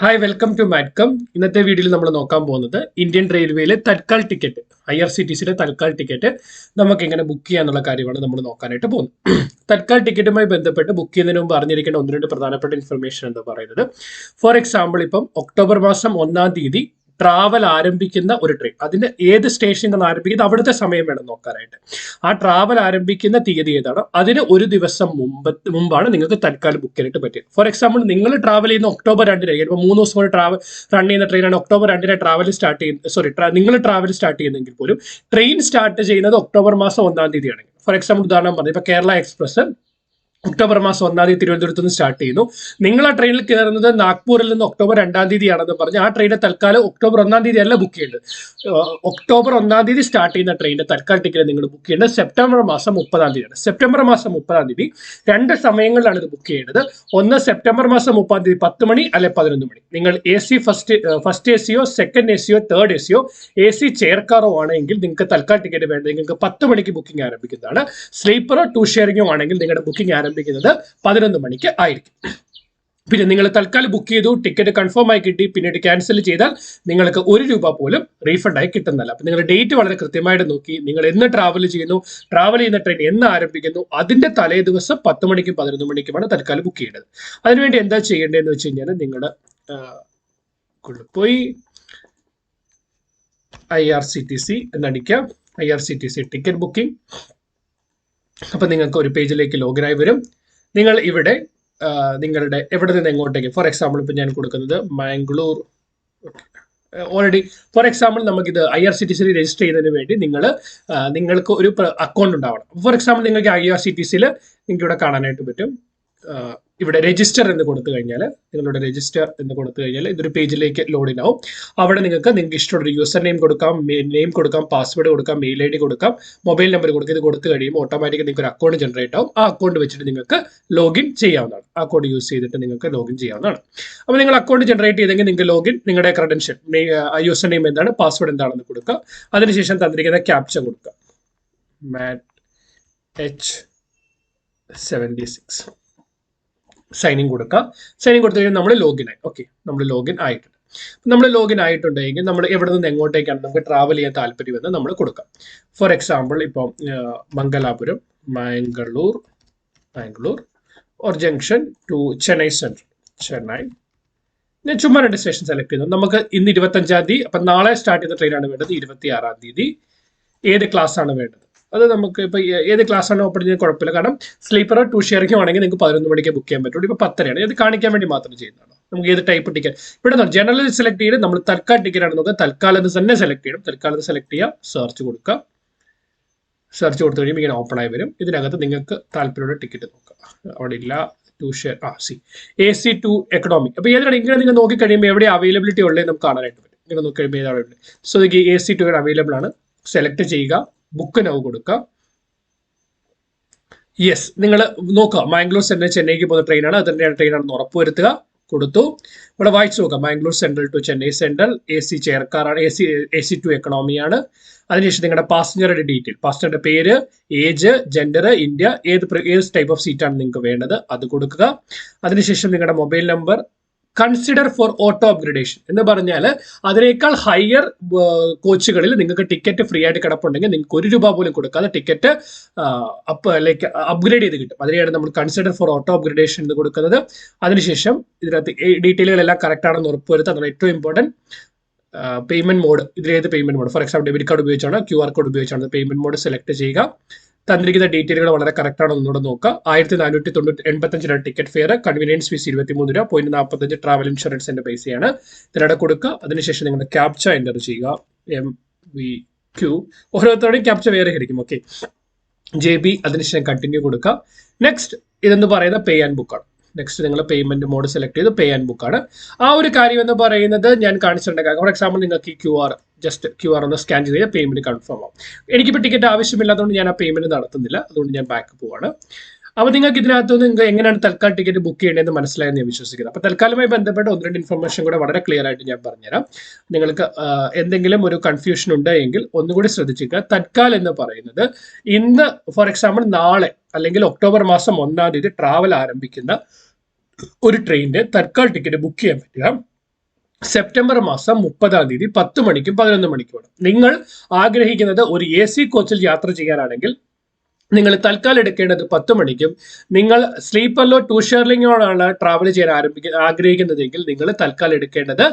Hi welcome to മാറ്റ്കം. ഇന്നത്തെ വീഡിയോയിൽ നമ്മൾ നോക്കാൻ പോകുന്നത് ഇന്ത്യൻ റെയിൽവേയിലെ തൽക്കാൽ ടിക്കറ്റ്, IRCTCയുടെ തൽക്കാൽ ടിക്കറ്റ് നമുക്ക് എങ്ങനെ ബുക്ക് ചെയ്യാന്നുള്ള കാര്യമാണ് നമ്മൾ നോക്കാനായിട്ട് പോകുന്നത്. തൽക്കാൽ ടിക്കറ്റുമായി ബന്ധപ്പെട്ട് ബുക്ക് ചെയ്യുന്നതിന് മുമ്പ് അറിഞ്ഞിരിക്കേണ്ട ഒന്ന് രണ്ട് പ്രധാനപ്പെട്ട ഇൻഫർമേഷൻ എന്ന് പറയുന്നത്, ഫോർ എക്സാമ്പിൾ ഇപ്പം ഒക്ടോബർ മാസം 1 ട്രാവൽ ആരംഭിക്കുന്ന ഒരു ട്രെയിൻ, അതിന്റെ ഏത് സ്റ്റേഷനിൽ നിന്ന് ആരംഭിക്കുന്നത് അവിടുത്തെ സമയം വേണം നോക്കാനായിട്ട്. ആ ട്രാവൽ ആരംഭിക്കുന്ന തീയതി ഏതാണ്, അതിന് ഒരു ദിവസം മുമ്പാണ് നിങ്ങൾക്ക് തൽക്കാലം ബുക്ക് ചെയ്യാനായിട്ട് പറ്റിയത്. ഫോർ എക്സാമ്പിൾ നിങ്ങൾ ട്രാവൽ ചെയ്യുന്ന ഒക്ടോബർ 2 ചിലപ്പോൾ 3 ദിവസം കൊണ്ട് റൺ ചെയ്യുന്ന ട്രെയിനാണ് ഒക്ടോബർ 2 ട്രാവൽ സ്റ്റാർട്ട് ചെയ്യുന്നത്. നിങ്ങൾ ട്രാവൽ സ്റ്റാർട്ട് ചെയ്യുന്നെങ്കിൽ പോലും ട്രെയിൻ സ്റ്റാർട്ട് ചെയ്യുന്നത് ഒക്ടോബർ മാസം 1 ആണെങ്കിൽ, ഫോർ എക്സാമ്പിൾ ഉദാഹരണം പറഞ്ഞു, ഇപ്പൊ കേരള എക്സ്പ്രസ് ഒക്ടോബർ മാസം 1 തിരുവനന്തപുരത്ത് നിന്ന് സ്റ്റാർട്ട് ചെയ്യുന്നു. നിങ്ങൾ ആ ട്രെയിനിൽ കയറുന്നത് നാഗ്പൂരിൽ നിന്ന് ഒക്ടോബർ 2 ആണെന്ന് പറഞ്ഞ് ആ ട്രെയിനിന്റെ തൽക്കാലം ഒക്ടോബർ 1 അല്ല ബുക്ക് ചെയ്യേണ്ടത്. ഒക്ടോബർ 1 സ്റ്റാർട്ട് ചെയ്യുന്ന ട്രെയിനിന്റെ തൽക്കാൽ ടിക്കറ്റ് നിങ്ങൾ ബുക്ക് ചെയ്യേണ്ടത് സെപ്റ്റംബർ മാസം 30 സെപ്റ്റംബർ മാസം 30 രണ്ട് സമയങ്ങളിലാണ് ഇത് ബുക്ക് ചെയ്യേണ്ടത്. ഒന്ന് സെപ്റ്റംബർ മാസം 30 10 മണി അല്ലെ 11 മണി. നിങ്ങൾ AC ഫസ്റ്റ് ACയോ സെക്കൻഡ് ACയോ തേർഡ് ACയോ AC ചെയർ കാറോ ആണെങ്കിൽ നിങ്ങൾക്ക് തൽക്കാൽ ടിക്കറ്റ് വേണ്ടത് നിങ്ങൾക്ക് 10 മണിക്ക് ബുക്കിംഗ് ആരംഭിക്കുന്നതാണ്. സ്ലീപ്പറോ ടു ഷെയറിങ്ങോ ആണെങ്കിൽ നിങ്ങളുടെ ബുക്കിംഗ് ആരംഭിക്കുന്നത് 11 മണിക്ക് ആയിരിക്കും. പിന്നെ നിങ്ങൾ തൽക്കാലം ബുക്ക് ചെയ്തു, ടിക്കറ്റ് കൺഫേം ആയി കിട്ടി, പിന്നീട് ക്യാൻസൽ ചെയ്താൽ നിങ്ങൾക്ക് ₹1 പോലും റീഫണ്ട് ആയി കിട്ടുന്നില്ല. അപ്പൊ നിങ്ങളുടെ ഡേറ്റ് വളരെ കൃത്യമായിട്ട് നോക്കി, നിങ്ങൾ എന്ന് ട്രാവൽ ചെയ്യുന്ന ട്രെയിൻ എന്ന് ആരംഭിക്കുന്നു, അതിന്റെ തലേ ദിവസം 10 മണിക്കും 11 മണിക്കുമാണ് തൽക്കാലം ബുക്ക് ചെയ്യേണ്ടത്. അതിനുവേണ്ടി എന്താ ചെയ്യേണ്ടതെന്ന് വെച്ച് കഴിഞ്ഞാൽ നിങ്ങളുടെ പോയി IRCTC എന്നടിക്കാം, IRCTC ടിക്കറ്റ് ബുക്കിംഗ്. അപ്പൊ നിങ്ങൾക്ക് ഒരു പേജിലേക്ക് ലോഗിൻ ആയി വരും. നിങ്ങൾ ഇവിടെ നിങ്ങളുടെ എവിടെ നിന്ന് എങ്ങോട്ടേക്ക്, ഫോർ എക്സാമ്പിൾ ഇപ്പൊ ഞാൻ കൊടുക്കുന്നത് മാംഗ്ലൂർ. ഓൾറെഡി ഫോർ എക്സാമ്പിൾ നമുക്കിത് IRCTC രജിസ്റ്റർ ചെയ്യുന്നതിന് വേണ്ടി നിങ്ങൾക്ക് ഒരു അക്കൗണ്ട് ഉണ്ടാവണം. ഫോർ എക്സാമ്പിൾ നിങ്ങൾക്ക് IRCTCയിൽ നിങ്ങൾക്ക് ഇവിടെ കാണാനായിട്ട് പറ്റും, ഇവിടെ രജിസ്റ്റർ എന്ന് കൊടുത്തു കഴിഞ്ഞാൽ, നിങ്ങളുടെ രജിസ്റ്റർ എന്ന് കൊടുത്തു കഴിഞ്ഞാൽ ഇതൊരു പേജിലേക്ക് ലോഡിൻ ആവും. അവിടെ നിങ്ങൾക്ക് ഇഷ്ടമുള്ള യൂസർ നെയിം കൊടുക്കാം, പാസ്വേഡ് കൊടുക്കാം, മെയിൽ ID കൊടുക്കാം, മൊബൈൽ നമ്പർ കൊടുക്കുക. ഇത് കൊടുത്തു കഴിയുമ്പോൾ ഓട്ടോമാറ്റിക്കലി നിങ്ങൾക്ക് ഒരു അക്കൗണ്ട് ജനറേറ്റ് ആവും. ആ അക്കൗണ്ട് വെച്ചിട്ട് നിങ്ങൾക്ക് ലോഗിൻ ചെയ്യാവുന്നതാണ്. ആ അക്കൗണ്ട് യൂസ് ചെയ്തിട്ട് നിങ്ങൾക്ക് ലോഗിൻ ചെയ്യാവുന്നതാണ്. അപ്പോൾ നിങ്ങൾ അക്കൗണ്ട് ജനറേറ്റ് ചെയ്തെങ്കിൽ നിങ്ങൾക്ക് ലോഗിൻ, നിങ്ങളുടെ ക്രെഡൻഷ്യൽ, യൂസർ നെയിം എന്താണ്, പാസ്വേഡ് എന്താണെന്ന് കൊടുക്കുക. അതിനുശേഷം തന്നിരിക്കുന്ന ക്യാപ്ച കൊടുക്കുക, MATH76. സൈനിങ് കൊടുക്കുക. സൈനിങ് കൊടുത്തു കഴിഞ്ഞാൽ നമ്മൾ ലോഗിൻ ആയി. ഓക്കെ, നമ്മൾ ലോഗിൻ ആയിട്ടുണ്ട്. നമ്മൾ ലോഗിൻ ആയിട്ടുണ്ടെങ്കിൽ നമ്മൾ എവിടെ നിന്ന് എങ്ങോട്ടേക്കാണ് നമുക്ക് ട്രാവൽ ചെയ്യാൻ താല്പര്യമെന്ന് നമ്മൾ കൊടുക്കാം. ഫോർ എക്സാമ്പിൾ ഇപ്പം Mangalapuram, Mangalore or junction to Chennai central, Chennai. ഞാൻ ചുമ്മാ 2 സ്റ്റേഷൻ സെലക്ട് ചെയ്യുന്നു. നമുക്ക് ഇന്ന് 25 അപ്പം നാളെ സ്റ്റാർട്ട് ചെയ്ത ട്രെയിനാണ് വേണ്ടത്. 26 ഏത് ക്ലാസ് ആണ് വേണ്ടത് അത് നമുക്ക് ഇപ്പൊ ഏത് ക്ലാസ് ആണ് ഓപ്പൺ ചെയ്യുന്നത് കുഴപ്പമില്ല. കാരണം സ്ലീപ്പറോ ടു ഷെയറിങ്ങോ ആണെങ്കിൽ നിങ്ങൾക്ക് 11 മണിക്ക് ബുക്ക് ചെയ്യാൻ പറ്റുള്ളൂ. ഇപ്പൊ 10 ഇത് കാണിക്കാൻ വേണ്ടി മാത്രം ചെയ്യുന്നതാണ്. നമുക്ക് ഏത് ടൈപ്പ് ടിക്കറ്റ് ഇവിടെ ജനറൽ സെലക്ട് ചെയ്ത് നമ്മൾ തൽക്കാൽ ടിക്കറ്റ് ആണ് നോക്കുക. തൽക്കാലം തന്നെ സെലക്ട് ചെയ്യണം. തൽക്കാലം സെലക്ട് ചെയ്യുക, സെർച്ച് കൊടുക്കുക. സെർച്ച് കൊടുത്തു കഴിയുമ്പോൾ ഇങ്ങനെ ഓപ്പൺ ആയി വരും. ഇതിനകത്ത് നിങ്ങൾക്ക് താല്പര്യമുള്ള ടിക്കറ്റ് നോക്കുക. അവിടെ ഇല്ല, two chair, AC two economy. അപ്പൊ ഏതാണ് ഇങ്ങനെ നിങ്ങൾ നോക്കി കഴിയുമ്പോൾ എവിടെ അവൈലബിലിറ്റി ഉള്ളത് നമുക്ക് കാണാനായിട്ട് പറ്റും. ഇങ്ങനെ നോക്കി കഴിയുമ്പോൾ ഏതാണ് available. So AC two available ആണ്. സെലക്ട് ചെയ്യുക, ബുക്ക് നൗ കൊടുക്കുക. യെസ്, നിങ്ങൾ നോക്കുക, മാംഗ്ലൂർ സെൻട്രൽ ചെന്നൈക്ക് പോകുന്ന ട്രെയിനാണ്, അത് തന്നെയാണ് ട്രെയിനാണെന്ന് ഉറപ്പുവരുത്തുക. കൊടുത്തു. ഇവിടെ വായിച്ചു നോക്കാം, Mangalore central to Chennai central, AC chair കാറാണ്, AC ടു എക്കണോമിയാണ്. അതിനുശേഷം നിങ്ങളുടെ പാസഞ്ചറുടെ ഡീറ്റെയിൽ, പാസഞ്ചറുടെ പേര്, ഏജ്, ജെൻഡർ, ഇന്ത്യ, ഏത് ടൈപ്പ് ഓഫ് സീറ്റാണ് നിങ്ങൾക്ക് വേണ്ടത് അത് കൊടുക്കുക. അതിനുശേഷം നിങ്ങളുടെ mobile number. Consider for auto upgradation എന്ന് പറഞ്ഞാൽ അതിനേക്കാൾ ഹയർ കോച്ചുകളിൽ നിങ്ങൾക്ക് ടിക്കറ്റ് ഫ്രീ ആയിട്ട് കിടപ്പുണ്ടെങ്കിൽ നിങ്ങൾക്ക് ₹1 പോലും കൊടുക്കാതെ ടിക്കറ്റ് അപ്ഗ്രേഡ് ചെയ്ത് കിട്ടും. അതിനെയാണ് നമ്മൾ കൺസിഡർ ഫോർ ഓട്ടോ അപ്ഗ്രഡേഷൻ എന്ന് കൊടുക്കുന്നത്. അതിനുശേഷം ഇതിനകത്ത് ഡീറ്റെയിലുകളെല്ലാം കറക്റ്റ് ആണെന്ന് ഉറപ്പുവരുത്തുക. അതാണ് ഏറ്റവും ഇമ്പോർട്ടൻറ്റ്. പേയ്മെന്റ് മോഡ്, ഇതിലേത് payment mode, for example debit card ഉപയോഗിച്ചാണ്, QR കോഡ് ഉപയോഗിച്ചാണ് പേയ്മെന്റ് മോഡ് സെലക്ട് ചെയ്യുക. തന്നിരിക്കുന്ന ഡീറ്റെയിലുകൾ വളരെ കറക്റ്റ് ആണോ ഒന്നുകൂടെ നോക്കുക. 1485 ticket fare, convenience fee ₹23, .45 travel ഇൻഷുറൻസിന്റെ പൈസയാണ്. ഇതിലൂടെ കൊടുക്കുക. അതിനുശേഷം നിങ്ങളുടെ ക്യാപ്ച എൻ്റർ ചെയ്യുക, MVQ. ഓരോരുത്തരുടെയും ക്യാപ്ച വേറെ ആയിരിക്കും. Okay, JB. അതിനുശേഷം കണ്ടിന്യൂ കൊടുക്കുക. നെക്സ്റ്റ് ഇതെന്ന് പറയുന്ന പേ ആൻഡ് ബുക്ക് ആണ്. നെക്സ്റ്റ് നിങ്ങൾ പേയ്മെന്റ് മോഡ് സെലക്ട് ചെയ്ത് പേ ആൻഡ് ബുക്ക് ആണ്. ആ ഒരു കാര്യം എന്ന് പറയുന്നത് ഞാൻ കാണിച്ചിട്ടുണ്ടെങ്കിൽ, ഫോർ എക്സാമ്പിൾ നിങ്ങൾക്ക് ഈ QR ഒന്ന് സ്കാൻ ചെയ്ത് കഴിഞ്ഞാൽ പേയ്മെന്റ് കൺഫേം ആവും. എനിക്കിപ്പോൾ ടിക്കറ്റ് ആവശ്യമില്ലാത്തതുകൊണ്ട് ഞാൻ ആ പേയ്മെന്റ് നടത്തുന്നില്ല. അതുകൊണ്ട് ഞാൻ ബാക്ക് പോവാണ്. അപ്പോൾ നിങ്ങൾക്ക് ഇതിനകത്തുനിന്ന് നിങ്ങൾക്ക് എങ്ങനെയാണ് തൽക്കാൽ ടിക്കറ്റ് ബുക്ക് ചെയ്യേണ്ടതെന്ന് മനസ്സിലായെന്ന് ഞാൻ വിശ്വസിക്കുന്നത്. അപ്പോൾ തൽക്കാലമായി ബന്ധപ്പെട്ട് 1-2 ഇൻഫർമേഷൻ കൂടെ വളരെ ക്ലിയർ ആയിട്ട് ഞാൻ പറഞ്ഞുതരാം. നിങ്ങൾക്ക് എന്തെങ്കിലും ഒരു കൺഫ്യൂഷൻ ഉണ്ടെങ്കിൽ ഒന്നുകൂടി ശ്രദ്ധിച്ചിരിക്കുക. തൽക്കാൽ എന്ന് പറയുന്നത് ഇന്ന്, ഫോർ എക്സാമ്പിൾ നാളെ അല്ലെങ്കിൽ ഒക്ടോബർ മാസം 1 ട്രാവൽ ആരംഭിക്കുന്ന ഒരു ട്രെയിനിന്റെ തൽക്കാൽ ടിക്കറ്റ് ബുക്ക് ചെയ്യാൻ പറ്റുക സെപ്റ്റംബർ മാസം 30-ാം തീയതി 10 മണിക്കും 11 മണിക്കുമാണ്. നിങ്ങൾ ആഗ്രഹിക്കുന്നത് ഒരു AC കോച്ചിൽ യാത്ര ചെയ്യാനാണെങ്കിൽ നിങ്ങൾ തൽക്കാലം എടുക്കേണ്ടത് 10 മണിക്കും, നിങ്ങൾ സ്ലീപ്പറിലോ ടൂ ഷെയറിംഗോടാണ് ട്രാവൽ ചെയ്യാൻ ആഗ്രഹിക്കുന്നതെങ്കിൽ നിങ്ങൾ തൽക്കാലം എടുക്കേണ്ടത്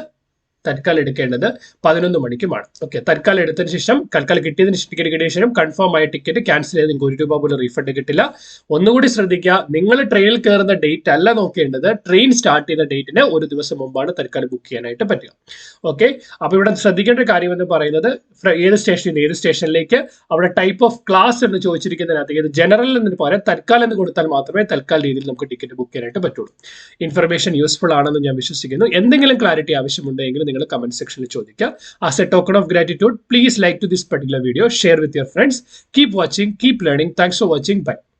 11 മണിക്കുമാണ്. ഓക്കെ, തൽക്കാലം എടുത്തതിന് ശേഷം, തൽക്കാലം കിട്ടിയതിന് ടിക്കറ്റ് കിട്ടിയ ശേഷം കൺഫേം ആയ ടിക്കറ്റ് ക്യാൻസൽ ചെയ്ത് നിങ്ങൾക്ക് ₹1 പോലും റീഫണ്ട് കിട്ടില്ല. ഒന്നുകൂടി ശ്രദ്ധിക്കുക, നിങ്ങൾ ട്രെയിനിൽ കയറുന്ന ഡേറ്റ് അല്ല നോക്കേണ്ടത്, ട്രെയിൻ സ്റ്റാർട്ട് ചെയ്യുന്ന ഡേറ്റിന് ഒരു ദിവസം മുമ്പാണ് തൽക്കാലം ബുക്ക് ചെയ്യാനായിട്ട് പറ്റുക. ഓക്കെ, അപ്പോൾ ഇവിടെ ശ്രദ്ധിക്കേണ്ട ഒരു കാര്യം എന്ന് പറയുന്നത് ഏത് സ്റ്റേഷനിൽ ഏത് സ്റ്റേഷനിലേക്ക്, അവിടെ ടൈപ്പ് ഓഫ് ക്ലാസ് എന്ന് ചോദിച്ചിരിക്കുന്നതിനകത്ത് ഏത് ജനറൽ എന്ന് പറയാൻ തൽക്കാലം എന്ന് കൊടുത്താൽ മാത്രമേ തൽക്കാല രീതിയിൽ നമുക്ക് ടിക്കറ്റ് ബുക്ക് ചെയ്യാനായിട്ട് പറ്റുള്ളൂ. ഇൻഫർമേഷൻ യൂസ്ഫുൾ ആണെന്ന് ഞാൻ വിശ്വസിക്കുന്നു. എന്തെങ്കിലും ക്ലാരിറ്റി ആവശ്യമുണ്ടെങ്കിൽ നിങ്ങൾ കമന്റ് സെക്ഷനിൽ ചോദിക്കുക. As a token of gratitude, please like to this particular video, share with your friends. Keep watching, keep learning. Thanks for watching. By.